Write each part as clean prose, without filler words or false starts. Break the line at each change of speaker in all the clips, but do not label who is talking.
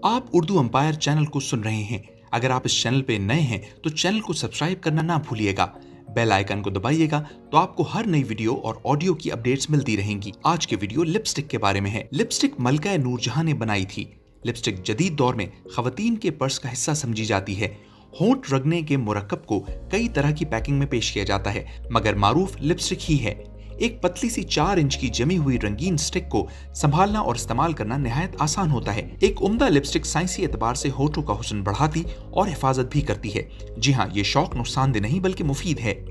आप Urdu empire channel को सुन रहे हैं। अगर आप इस चैनल पे नए हैं तो चैनल को सब्सक्राइब करना ना भूलिएगा। बेल आइकन को दबाइएगा तो आपको हर नई वीडियो और ऑडियो की अपडेट्स मिलती रहेंगी। आज के वीडियो लिपस्टिक के बारे में है। लिपस्टिक मलका नूरजहां ने बनाई थी। लिपस्टिक जदीद दौर में खवातीन के पर्स का हिस्सा समझी जाती है। होंठ रगड़ने के मुरक्कब को कई तरह की पैकिंग में पेश किया जाता है, मगर मारूफ लिपस्टिक ही है। एक पतली सी 4 इंच की जमी हुई रंगीन स्टिक को संभालना और इस्तेमाल करना निहायत आसान होता है। एक उम्दा लिपस्टिक साइंसी एतबार से होठों का हुस्न बढ़ाती और हिफाजत भी करती है। जी हाँ, ये शौक नुकसानदेह नहीं बल्कि मुफीद है।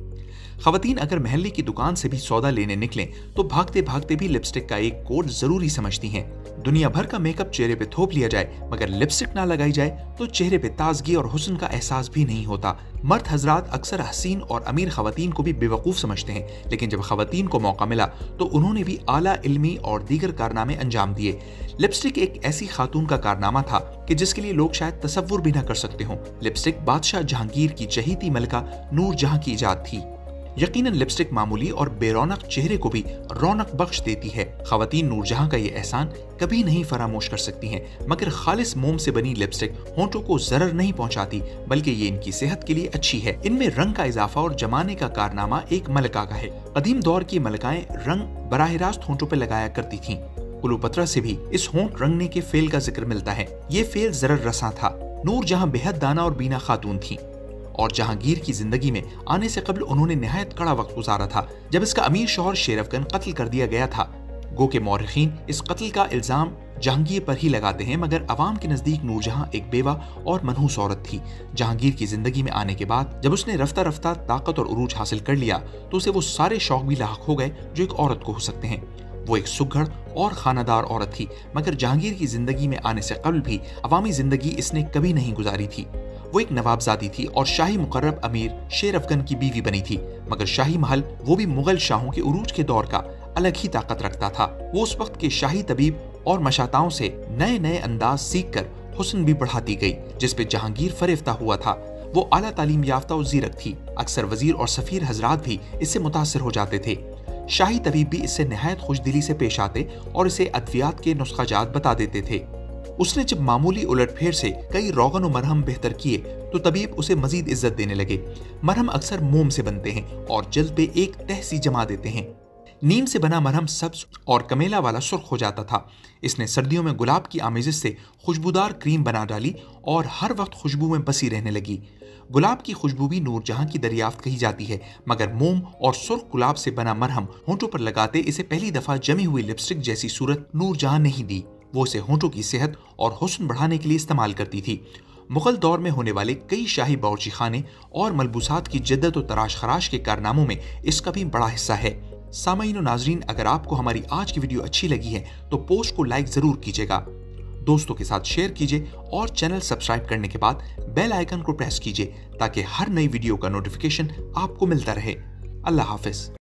खवातीन अगर महल्ले की दुकान से भी सौदा लेने निकलें तो भागते भागते भी लिपस्टिक का एक कोड जरूरी समझती हैं। दुनिया भर का मेकअप चेहरे पे थोप लिया जाए मगर लिपस्टिक ना लगाई जाए तो चेहरे पे ताजगी और हुस्न का एहसास भी नहीं होता। मर्द हजरात अक्सर हसीन और अमीर खवातीन को भी बेवकूफ समझते हैं, लेकिन जब खवातीन को मौका मिला तो उन्होंने भी आला इल्मी और दीगर कारनामे अंजाम दिए। लिपस्टिक एक ऐसी खातून का कारनामा था कि जिसके लिए लोग शायद तसव्वुर भी न कर सकते हों। लिपस्टिक बादशाह जहांगीर की चहीती मलका नूरजहां की इजाद थी। यकीनन लिपस्टिक मामूली और बेरौनक चेहरे को भी रौनक बख्श देती है। खवातीन नूरजहां का ये एहसान कभी नहीं फरामोश कर सकती हैं, मगर खालिस मोम से बनी लिपस्टिक होंठों को जरर नहीं पहुंचाती, बल्कि ये इनकी सेहत के लिए अच्छी है। इनमें रंग का इजाफा और जमाने का कारनामा एक मलका का है। कदीम दौर की मलकाएं रंग बराह रास्त होंठों पर लगाया करती थीं। क्लियोपेट्रा से भी इस होंठ रंगने के फेल का जिक्र मिलता है। ये फेल जरर रसा था। नूरजहां बेहद दाना और बीना खातून थी और जहांगीर की जिंदगी में आने से कबल उन्होंने निहायत कड़ा वक्त गुजारा था जब इसका अमीर शौहर शेर अफगन कत्ल कर दिया गया था। गो के मौरखीन इस कत्ल का इल्जाम जहांगीर पर ही लगाते हैं, मगर अवाम के नजदीक नूरजहां एक बेवा और मनहूस औरत थी। जहांगीर की जिंदगी में आने के बाद जब उसने रफ्ता रफ्ता ताकत और उरूज हासिल कर लिया तो उसे वो सारे शौक भी लाहक हो गए जो एक औरत को हो सकते हैं। वो एक सुघड़ और खानादार औरत थी, मगर जहांगीर की जिंदगी में आने से कबल भी अवामी जिंदगी इसने कभी नहीं गुजारी थी। वो एक नवाबजादी थी और शाही मुकर्रब अमीर शेर अफगन की बीवी बनी थी, मगर शाही महल वो भी मुगल शाहों के उरूज के दौर का अलग ही ताकत रखता था। वो उस वक्त के शाही तबीब और मशाताओं से नए नए अंदाज सीख कर हुस्न भी बढ़ाती गई, जिसपे जहांगीर फरेफ्ता हुआ था। वो आला तालीम याफ्ता और जीरक थी। अक्सर वजीर और सफीर हजरात भी इससे मुतासिर हो जाते थे। शाही तबीब भी इससे निहायत खुशदिली से पेश आते और इसे अद्वियात के नुस्खाजात बता देते थे। उसने जब मामूली उलटफेर से कई रोगन और मरहम बेहतर किए तो तबीब उसे मजीद इज्जत देने लगे। मरहम अक्सर मोम से बनते हैं और जल्द पे एक तह सी जमा देते हैं। नीम से बना मरहम सब्ज और कमेला वाला सुर्ख हो जाता था। इसने सर्दियों में गुलाब की आमेजिश से खुशबूदार क्रीम बना डाली और हर वक्त खुशबू में बसी रहने लगी। गुलाब की खुशबू भी नूरजहां की दरियाफ्त कही जाती है, मगर मोम और सुर्ख गुलाब से बना मरहम होंठों पर लगाते इसे पहली दफा जमी हुई लिपस्टिक जैसी सूरत नूरजहां नहीं दी। वो इसे होंठों की सेहत और हुस्न बढ़ाने के लिए इस्तेमाल करती थी। मुगल दौर में होने वाले कई शाही बावर्ची खाने और मलबूसात की जिद्दत और तराश खराश के कारनामों में इसका भी बड़ा हिस्सा है। सामाईन और नाजरीन, अगर आपको हमारी आज की वीडियो अच्छी लगी है तो पोस्ट को लाइक जरूर कीजिएगा, दोस्तों के साथ शेयर कीजिए और चैनल सब्सक्राइब करने के बाद बेल आइकन को प्रेस कीजिए ताकि हर नई वीडियो का नोटिफिकेशन आपको मिलता रहे। अल्लाह हाफिज।